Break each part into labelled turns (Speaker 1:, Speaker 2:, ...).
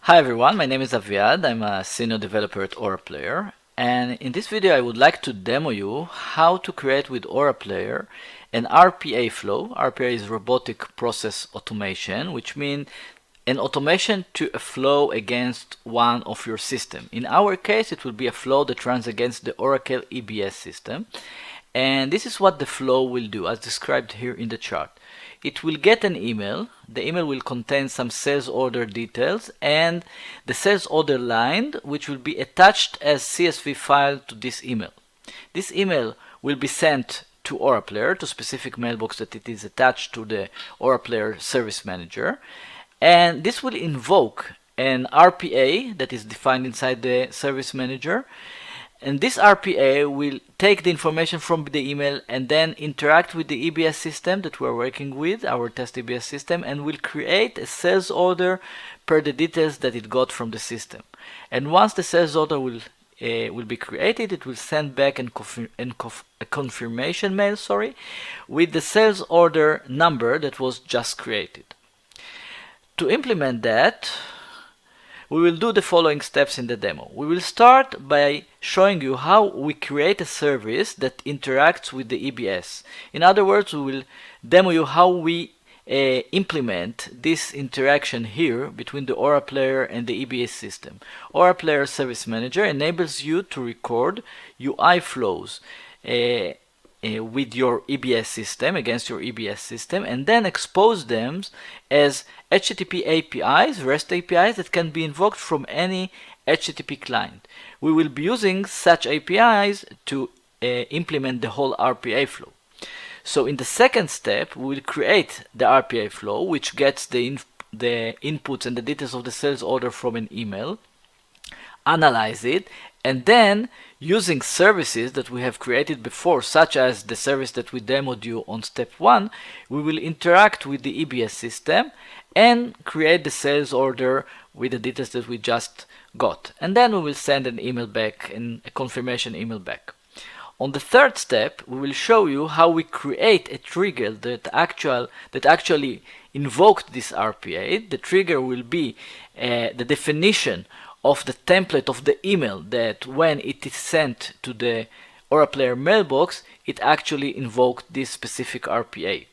Speaker 1: Hi everyone, my name is Aviad. I'm a senior developer at Oracle, and in this video I would like to demo you how to create with Oracle an RPA flow. RPA is robotic process automation, which means an automation to a flow against one of your system. In our case, it will be a flow that runs against the Oracle EBS system. And this is what the flow will do, as described here in the chart. It will get an email. The email will contain some sales order details and the sales order line, which will be attached as CSV file to this email. This email will be sent to Oracle, to specific mailbox that it is attached to the Oracle Service Manager. And this will invoke an RPA that is defined inside the Service Manager. And this RPA will take the information from the email and then interact with the EBS system that we're working with, our test EBS system, and will create a sales order per the details that it got from the system. And once the sales order will be created, it will send back a confirmation mail, with the sales order number that was just created. To implement that, we will do the following steps in the demo. We will start by showing you how we create a service that interacts with the EBS. In other words, we will demo you how we implement this interaction here between the Oracle and the EBS system. Oracle Service Manager enables you to record UI flows with your EBS system, against your EBS system, and then expose them as HTTP APIs, REST APIs that can be invoked from any HTTP client. We will be using such APIs to implement the whole RPA flow. So in the second step, we will create the RPA flow, which gets the inputs and the details of the sales order from an email, analyze it, and then using services that we have created before, such as the service that we demoed you on step 1, we will interact with the EBS system and create the sales order with the details that we just got. And then we will send an email back, and a confirmation email back. On the third step, we will show you how we create a trigger that actually invoked this RPA. The trigger will be the definition of the template of the email that when it is sent to the Oracle mailbox, it actually invoked this specific RPA.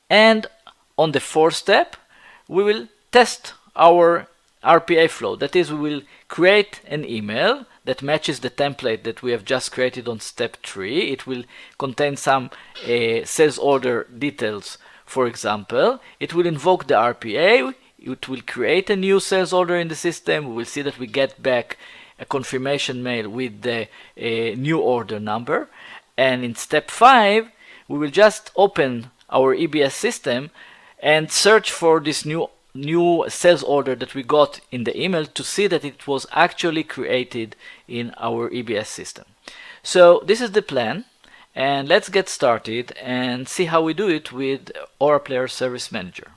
Speaker 1: And on the fourth step, we will test our RPA flow. That is, we will create an email that matches the template that we have just created on step 3. It will contain some sales order details, for example. It will invoke the RPA. It will create a new sales order in the system. We will see that we get back a confirmation mail with the new order number. And in step 5, we will just open our EBS system and search for this new sales order that we got in the email to see that it was actually created in our EBS system. So this is the plan, and let's get started and see how we do it with Oracle Service Manager.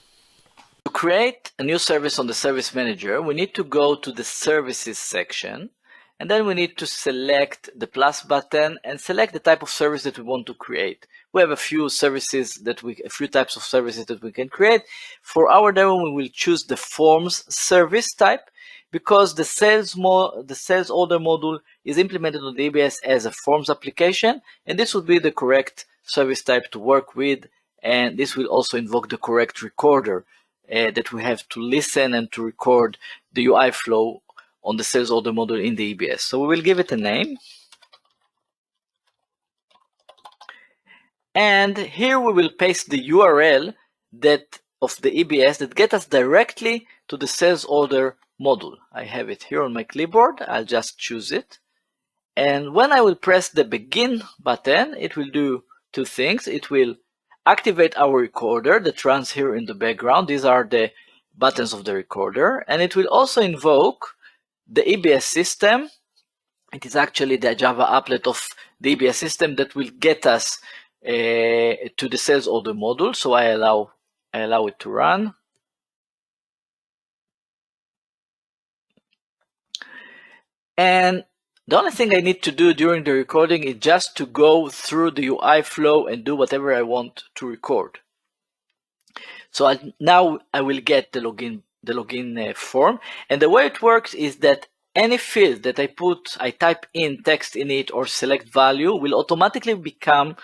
Speaker 1: To create a new service on the Service Manager, we need to go to the Services section, and then we need to select the plus button and select the type of service that we want to create. We have a few types of services that we can create. For our demo, we will choose the Forms service type because the sales order module is implemented on the EBS as a Forms application, and this would be the correct service type to work with, and this will also invoke the correct recorder that we have to listen and to record the UI flow on the sales order module in the EBS. So we will give it a name. And here we will paste the URL of the EBS that gets us directly to the sales order module. I have it here on my clipboard. I'll just choose it. And when I will press the begin button, it will do two things. It will activate our recorder that runs here in the background. These are the buttons of the recorder. And it will also invoke the EBS system. It is actually the Java applet of the EBS system that will get us to the sales order module. So I allow it to run. And the only thing I need to do during the recording is just to go through the UI flow and do whatever I want to record. So now I will get the login login form. And the way it works is that any field that I type in text in it or select value will automatically become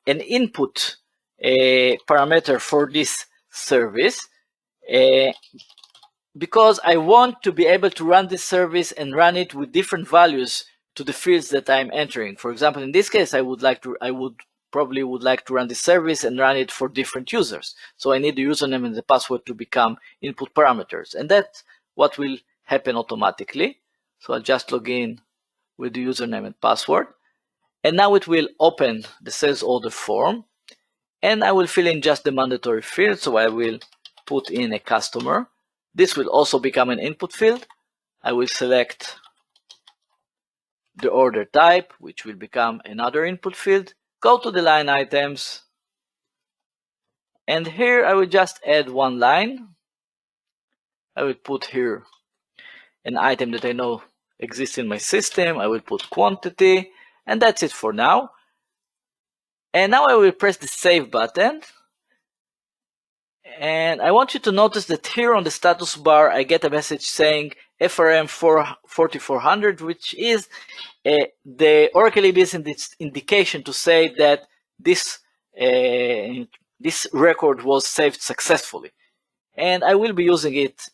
Speaker 1: an input parameter for this service, because I want to be able to run this service and run it with different values to the fields that I'm entering. For example, in this case, I would probably like to run this service and run it for different users. So I need the username and the password to become input parameters, and that's what will happen automatically. So I'll just log in with the username and password, and now it will open the sales order form, and I will fill in just the mandatory fields. So I will put in a customer. This will also become an input field. I will select the order type, which will become another input field. Go to the line items, and here I will just add one line. I will put here an item that I know exists in my system. I will put quantity, and that's it for now. And now I will press the save button. And I want you to notice that here on the status bar, I get a message saying FRM 4400, which is the Oracle EBS indication to say that this record was saved successfully. And I will be using it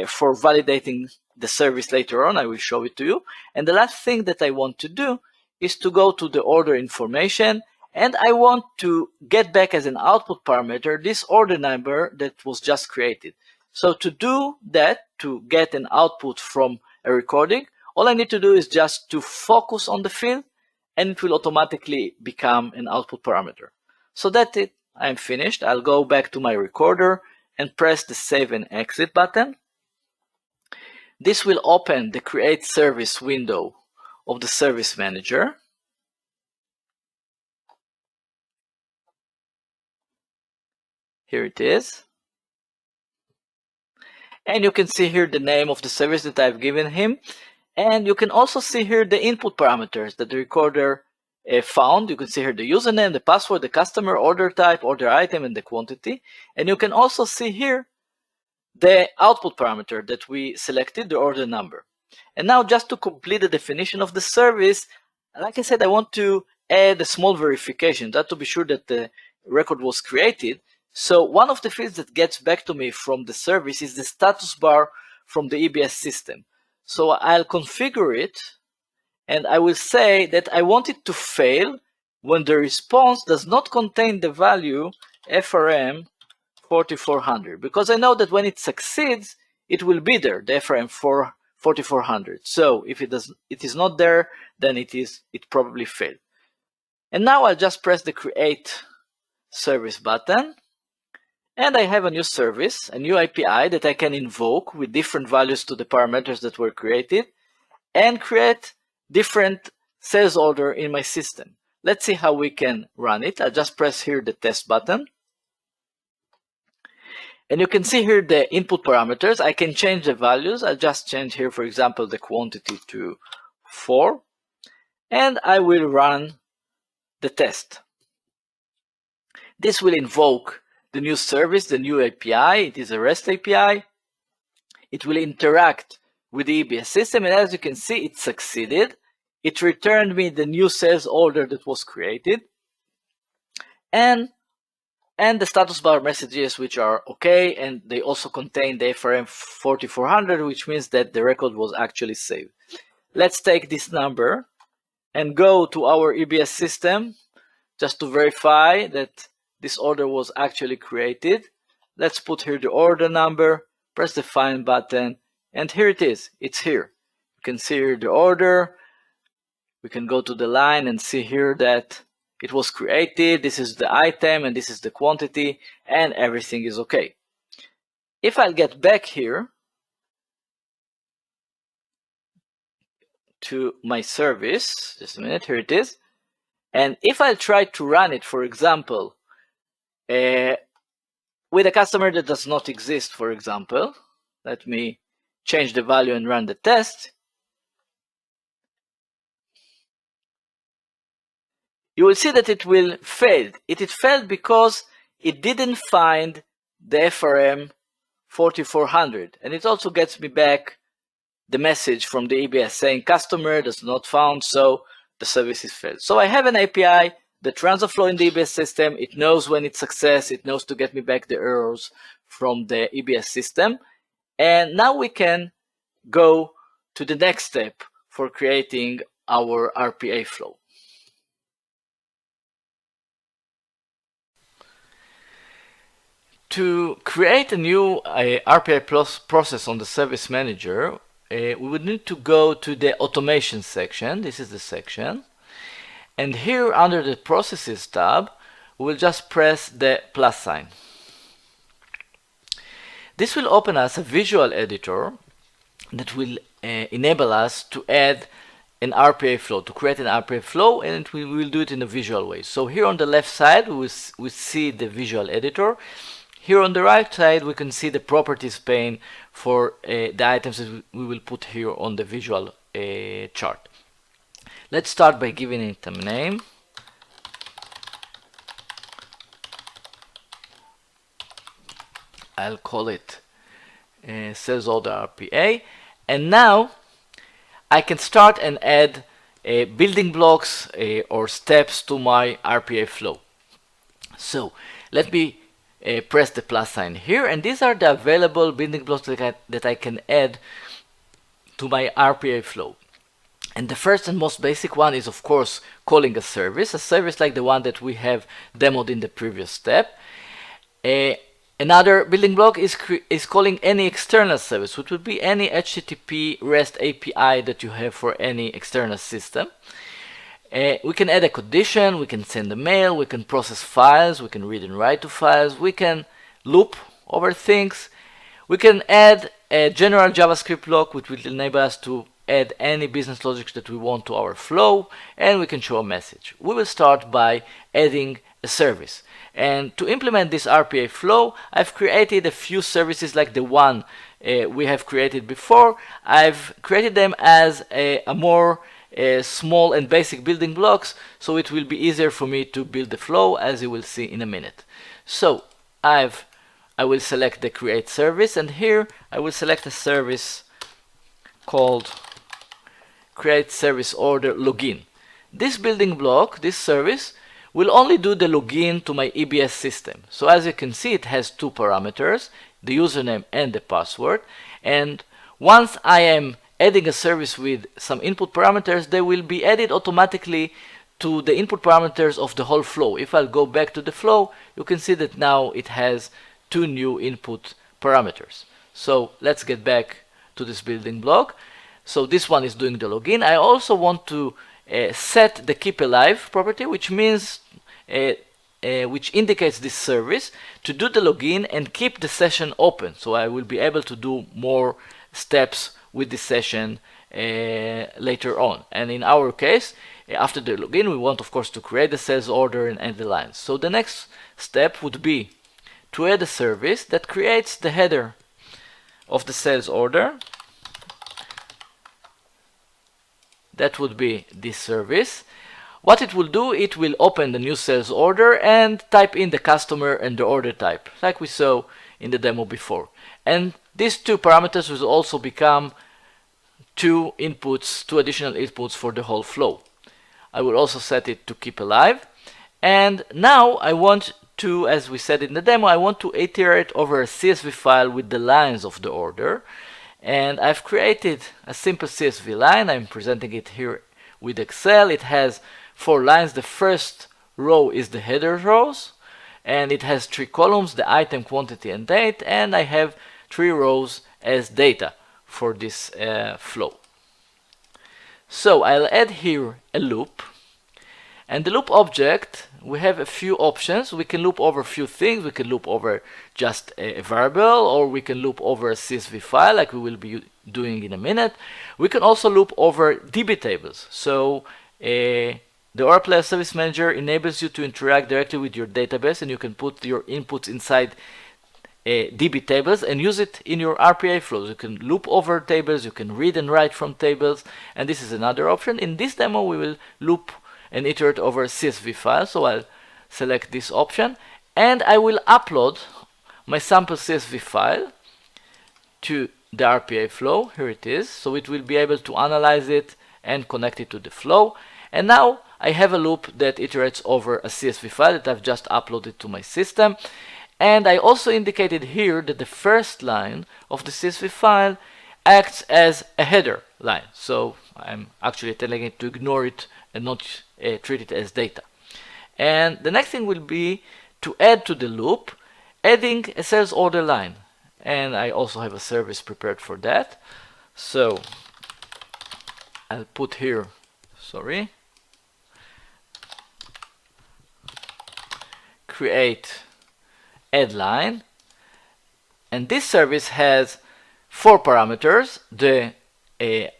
Speaker 1: for validating the service later on. I will show it to you. And the last thing that I want to do is to go to the order information, and I want to get back as an output parameter this order number that was just created. So to do that, to get an output from a recording, all I need to do is just to focus on the field, and it will automatically become an output parameter. So that's it. I'm finished. I'll go back to my recorder and press the Save and Exit button. This will open the Create Service window of the Service Manager. Here it is. And you can see here the name of the service that I've given him. And you can also see here the input parameters that the recorder found. You can see here the username, the password, the customer, order type, order item, and the quantity. And you can also see here the output parameter that we selected, the order number. And now, just to complete the definition of the service, like I said, I want to add a small verification, that to be sure that the record was created. So one of the fields that gets back to me from the service is the status bar from the EBS system. So I'll configure it, and I will say that I want it to fail when the response does not contain the value FRM 4400, because I know that when it succeeds, it will be there, the FRM 4400. So if it is not there, then it probably failed. And now I'll just press the Create Service button, and I have a new service, a new API that I can invoke with different values to the parameters that were created, and create different sales order in my system. Let's see how we can run it. I'll just press here the test button. And you can see here the input parameters. I can change the values. I'll just change here, for example, the quantity to 4. And I will run the test. This will invoke the new service, the new API. It is a REST API. It will interact with the EBS system, and as you can see, it succeeded. It returned me the new sales order that was created, and the status bar messages, which are okay, and they also contain the FRM 4400, which means that the record was actually saved. Let's take this number and go to our EBS system just to verify that this order was actually created. Let's put here the order number, press the Find button, and here it is. It's here. You can see here the order. We can go to the line and see here that it was created. This is the item, and this is the quantity, and everything is okay. If I'll get back here to my service, just a minute, here it is. And if I try to run it, for example, with a customer that does not exist, for example, let me change the value and run the test. You will see that it will fail. It failed because it didn't find the FRM 4400, and it also gets me back the message from the EBS saying customer does not found, so the service is failed. So I have an API that runs a flow in the EBS system. It knows when it's success. It knows to get me back the errors from the EBS system. And now we can go to the next step for creating our RPA flow. To create a new RPA process on the Service Manager, we would need to go to the Automation section. This is the section. And here under the Processes tab, we will just press the plus sign. This will open us a visual editor that will enable us to add an RPA flow, to create an RPA flow, and we will do it in a visual way. So here on the left side, we see the visual editor. Here on the right side, we can see the properties pane for the items that we will put here on the visual chart. Let's start by giving it a name. I'll call it sales order RPA. And now I can start and add building blocks or steps to my RPA flow. So let me press the plus sign here, and these are the available building blocks that I can add to my RPA flow. And the first and most basic one is, of course, calling a service like the one that we have demoed in the previous step. Another building block is calling any external service, which would be any HTTP REST API that you have for any external system. We can add a condition, we can send a mail, we can process files, we can read and write to files, we can loop over things, we can add a general JavaScript block which will enable us to add any business logic that we want to our flow, and we can show a message. We will start by adding a service. And to implement this RPA flow, I've created a few services like the one we have created before. I've created them as a more small and basic building blocks, so it will be easier for me to build the flow, as you will see in a minute. So I will select the create service, and here I will select a service called create service order login. This building block, this service, will only do the login to my EBS system. So as you can see, it has two parameters, the username and the password. And once I am adding a service with some input parameters, they will be added automatically to the input parameters of the whole flow. If I'll go back to the flow, you can see that now it has two new input parameters. So let's get back to this building block. So this one is doing the login. I also want to set the keep alive property, which means which indicates this service to do the login and keep the session open. So I will be able to do more steps with this session later on. And in our case, after the login, we want, of course, to create the sales order and add the lines. So the next step would be to add a service that creates the header of the sales order. That would be this service. What it will do, it will open the new sales order and type in the customer and the order type, like we saw in the demo before. And these two parameters will also become two additional inputs for the whole flow. I will also set it to keep alive. And now I want to, as we said in the demo, I want to iterate over a CSV file with the lines of the order. And I've created a simple CSV line. I'm presenting it here with Excel. It has 4 lines. The first row is the header rows, and it has 3 columns, the item, quantity, and date, and I have 3 rows as data for this flow. So I'll add here a loop, and the loop object, we have a few options. We can loop over a few things. We can loop over just a variable, or we can loop over a CSV file like we will be doing in a minute. We can also loop over DB tables. So the Oracle Service Manager enables you to interact directly with your database, and you can put your inputs inside DB tables and use it in your RPA flows. You can loop over tables, you can read and write from tables, and this is another option. In this demo, we will loop and iterate over a CSV file, so I'll select this option, and I will upload my sample CSV file to the RPA flow. Here it is. So it will be able to analyze it and connect it to the flow. And now I have a loop that iterates over a CSV file that I've just uploaded to my system. And I also indicated here that the first line of the CSV file acts as a header line. So I'm actually telling it to ignore it and not treat it as data. And the next thing will be to add to the loop, adding a sales order line. And I also have a service prepared for that. So I'll put here, create add line. And this service has 4 parameters: the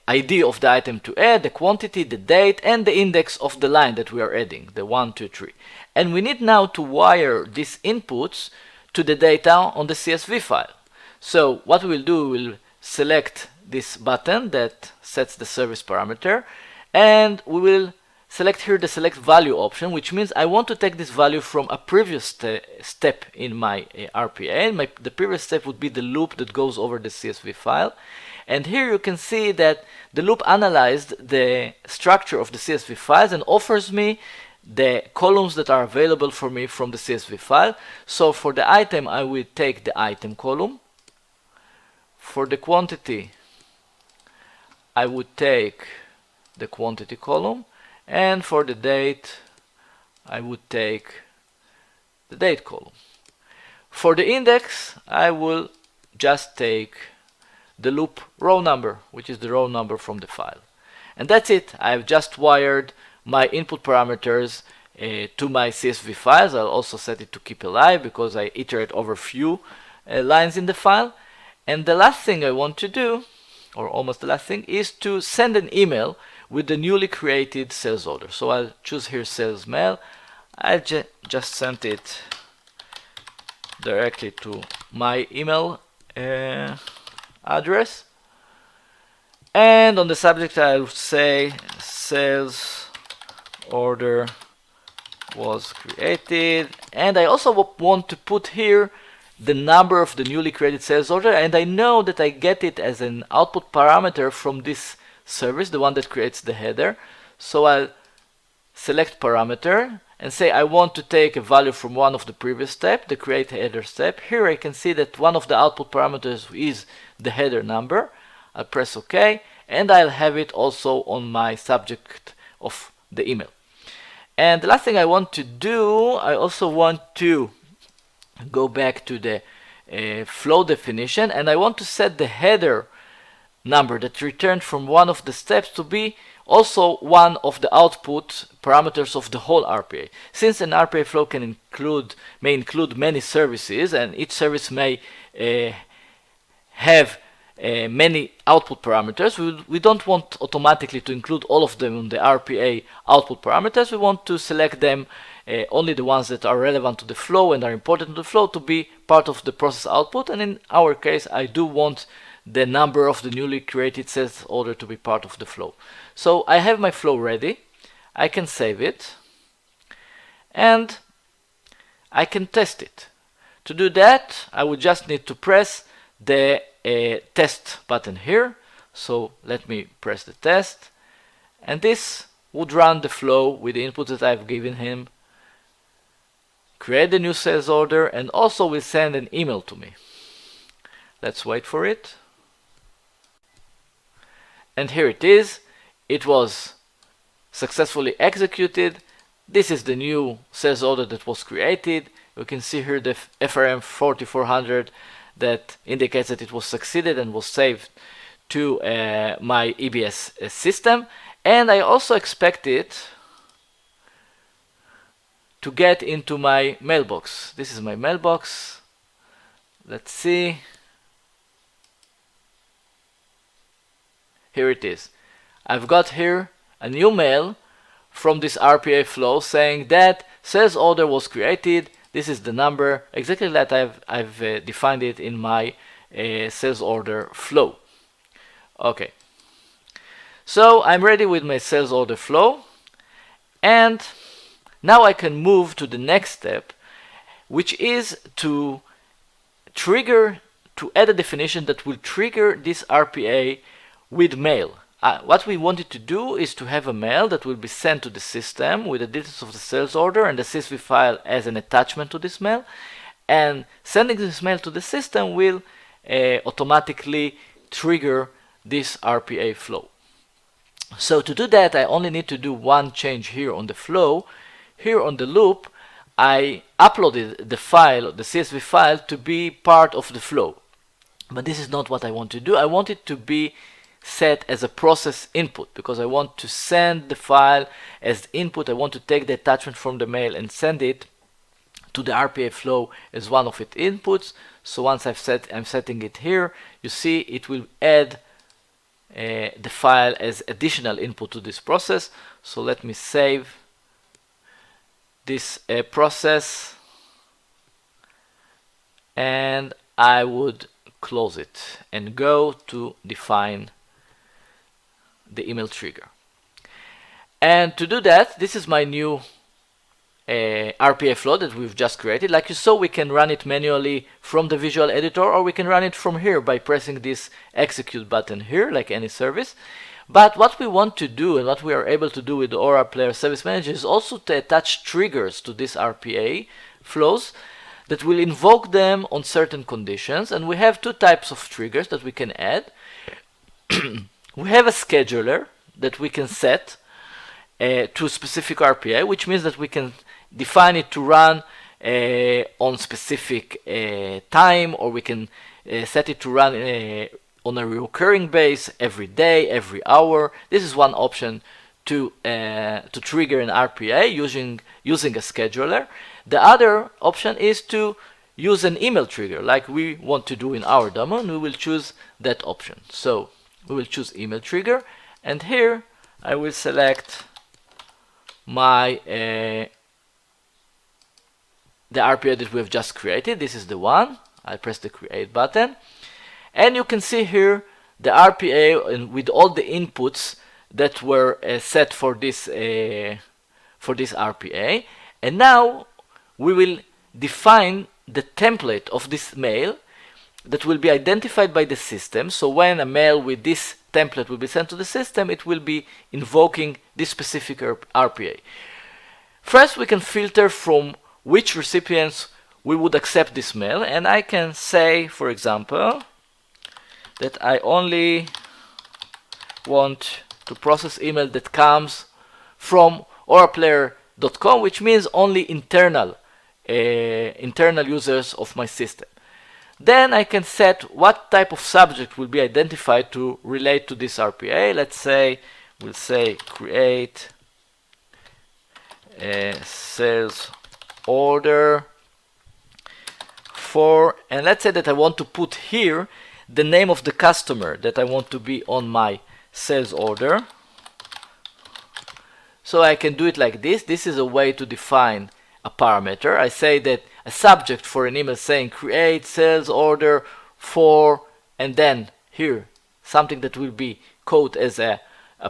Speaker 1: ID of the item to add, the quantity, the date, and the index of the line that we are adding, the 1, 2, 3. And we need now to wire these inputs to the data on the CSV file. So what we will do, we will select this button that sets the service parameter, and we will select here the select value option, which means I want to take this value from a previous step in my RPA. The previous step would be the loop that goes over the CSV file. And here you can see that the loop analyzed the structure of the CSV files and offers me the columns that are available for me from the CSV file. So for the item, I will take the item column. For the quantity, I would take the quantity column. And for the date, I would take the date column. For the index, I will just take the loop row number, which is the row number from the file. And that's it. I've just wired my input parameters to my CSV files. I'll also set it to keep alive because I iterate over few lines in the file. And the last thing I want to do, or almost the last thing, is to send an email with the newly created sales order. So I'll choose here sales mail. I just sent it directly to my email address. And on the subject, I'll say sales order was created. And I also want to put here the number of the newly created sales order. And I know that I get it as an output parameter from this service, the one that creates the header. So I'll select parameter and say I want to take a value from one of the previous steps, the create header step. Here I can see that one of the output parameters is the header number. I'll press OK, and I'll have it also on my subject of the email. And the last thing I want to do, I also want to go back to the flow definition, and I want to set the header number that returned from one of the steps to be also one of the output parameters of the whole RPA. Since an RPA flow may include many services, and each service may have many output parameters, we don't want automatically to include all of them in the RPA output parameters. We want to select them, only the ones that are relevant to the flow and are important to the flow, to be part of the process output. And in our case, I do want the number of the newly created sales order to be part of the flow. So I have my flow ready. I can save it and I can test it. To do that, I would just need to press the test button here. So let me press the test, and this would run the flow with the inputs that I've given him, create the new sales order, and also will send an email to me. Let's wait for it. And here it is. It was successfully executed. This is the new sales order that was created. You can see here the FRM 4400 that indicates that it was succeeded and was saved to my EBS system. And I also expect it to get into my mailbox. This is my mailbox. Let's see. Here it is. I've got here a new mail from this RPA flow saying that sales order was created. This is the number exactly that I've defined it in my sales order flow. Okay. So I'm ready with my sales order flow, and now I can move to the next step, which is to trigger to add a definition that will trigger this RPA with mail. What we wanted to do is to have a mail that will be sent to the system with the details of the sales order and the CSV file as an attachment to this mail, and sending this mail to the system will automatically trigger this RPA flow. So to do that, I only need to do one change here on the flow. Here on the loop, I uploaded the file, the CSV file, to be part of the flow. But this is not what I want to do. I want it to be set as a process input, because I want to send the file as input. I want to take the attachment from the mail and send it to the RPA flow as one of its inputs. So once I'm setting it here, you see it will add the file as additional input to this process. So let me save this process, and I would close it and go to define the email trigger. And to do that, this is my new RPA flow that we've just created. Like you saw, we can run it manually from the visual editor, or we can run it from here by pressing this execute button here, like any service. But what we want to do, and what we are able to do with the Oracle Player Service Manager, is also to attach triggers to these RPA flows that will invoke them on certain conditions. And we have two types of triggers that we can add. We have a scheduler that we can set to a specific RPA, which means that we can define it to run on specific time, or we can set it to run on a recurring base every day, every hour. This is one option to trigger an RPA using a scheduler. The other option is to use an email trigger, like we want to do in our demo, and we will choose that option. So we will choose email trigger, and here I will select my the RPA that we have just created. This is the one. I press the create button, and you can see here the RPA and with all the inputs that were set for this RPA. And now we will define the template of this mail that will be identified by the system. So when a mail with this template will be sent to the system, it will be invoking this specific RPA. First, we can filter from which recipients we would accept this mail, and I can say, for example, that I only want to process email that comes from oracleplayer.com, which means only internal users of my system. Then I can set what type of subject will be identified to relate to this RPA. Let's say we'll say create a sales order for, and let's say that I want to put here the name of the customer that I want to be on my sales order. So I can do it like this. This is a way to define a parameter. I say that a subject for an email saying create sales order for, and then here something that will be coded as a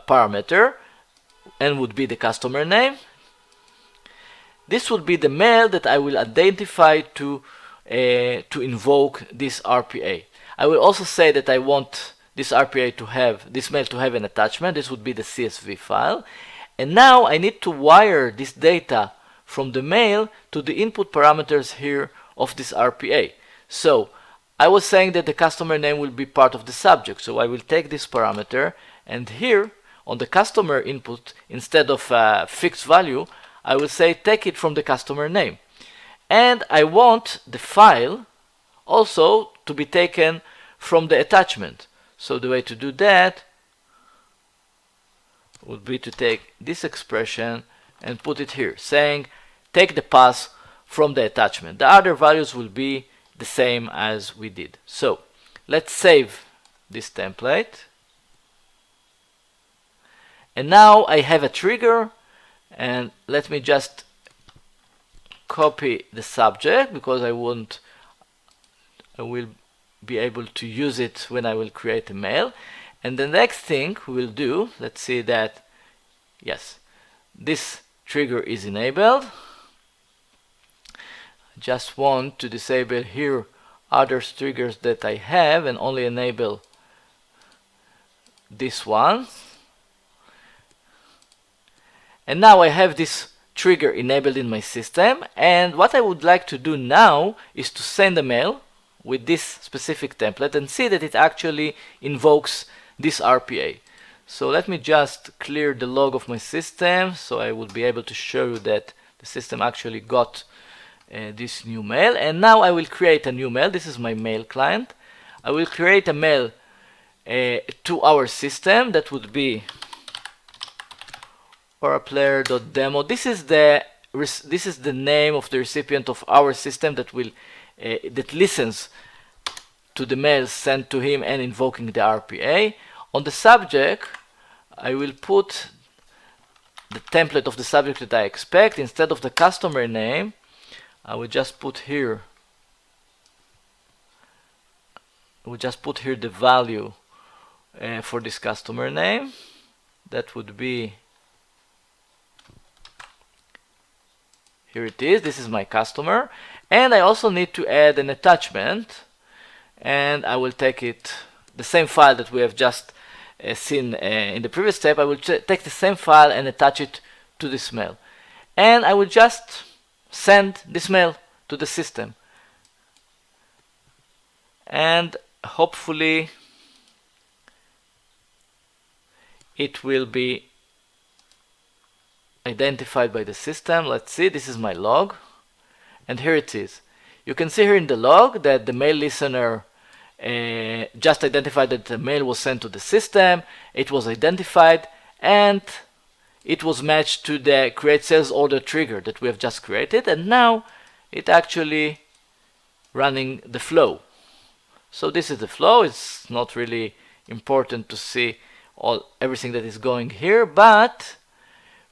Speaker 1: parameter and would be the customer name. This would be the mail that I will identify to invoke this RPA. I will also say that I want this RPA to have, this mail to have an attachment. This would be the CSV file. And now I need to wire this data from the mail to the input parameters here of this RPA. So I was saying that the customer name will be part of the subject. So I will take this parameter, and here on the customer input, instead of a fixed value, I will say take it from the customer name. And I want the file also to be taken from the attachment. So the way to do that would be to take this expression and put it here, saying take the path from the attachment. The other values will be the same as we did. So let's save this template. And now I have a trigger, and let me just copy the subject, because I will be able to use it when I will create a mail. And the next thing we will do, let's see that, yes, this trigger is enabled. Just want to disable here other triggers that I have and only enable this one. And now I have this trigger enabled in my system, and what I would like to do now is to send a mail with this specific template and see that it actually invokes this RPA. So let me just clear the log of my system so I will be able to show you that the system actually got this new mail. And now I will create a new mail. This is my mail client. I will create a mail to our system that would be oraplayer.demo. This is the name of the recipient of our system that will that listens to the mail sent to him and invoking the RPA. On the subject, I will put the template of the subject that I expect. Instead of the customer name, I will just put here. The value for this customer name. That would be, here it is. This is my customer, and I also need to add an attachment, and I will take it, the same file that we have just seen in the previous step. I will take the same file and attach it to this mail, and I will just send this mail to the system, and hopefully it will be identified by the system. Let's see, this is my log, and here it is. You can see here in the log that the mail listener just identified that the mail was sent to the system. It was identified, and it was matched to the create sales order trigger that we have just created, and now it actually running the flow. So this is the flow. It's not really important to see everything that is going here, but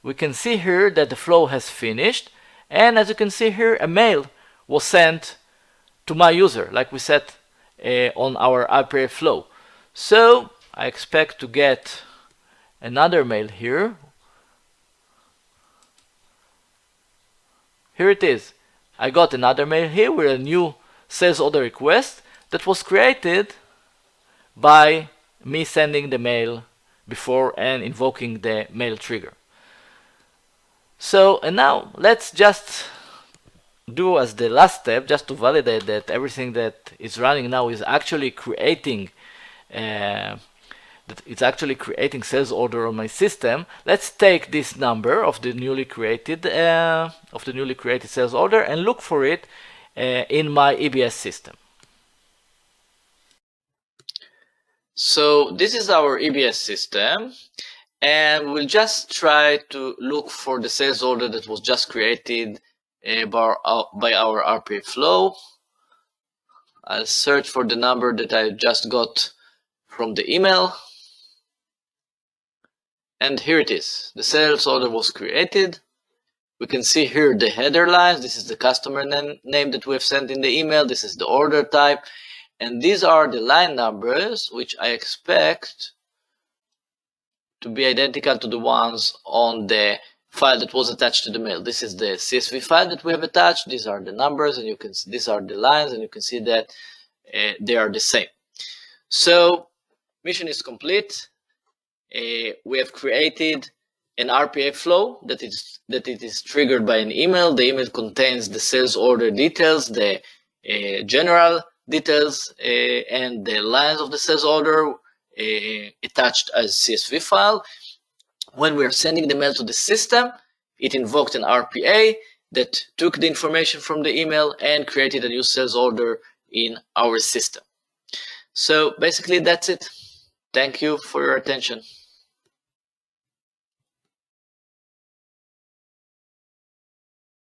Speaker 1: we can see here that the flow has finished, and as you can see here, a mail was sent to my user, like we said on our RPA flow. So I expect to get another mail here. Here it is. I got another mail here with a new sales order request that was created by me sending the mail before and invoking the mail trigger. So, and now let's just do as the last step, just to validate that everything that is running now is actually creating sales order on my system. Let's take this number of the newly created sales order and look for it in my EBS system. So this is our EBS system, and we'll just try to look for the sales order that was just created by our RPA flow. I'll search for the number that I just got from the email, and here it is. The sales order was created. We can see here the header lines. This is the customer name that we have sent in the email. This is the order type, and these are the line numbers which I expect to be identical to the ones on the file that was attached to the mail. This is the CSV file that we have attached. These are the numbers, and you can see these are the lines, and you can see that they are the same. So mission is complete. We have created an RPA flow that it is triggered by an email. The email contains the sales order details, the general details, and the lines of the sales order attached as CSV file. When we are sending the mail to the system, it invoked an RPA that took the information from the email and created a new sales order in our system. So basically that's it. Thank you for your attention.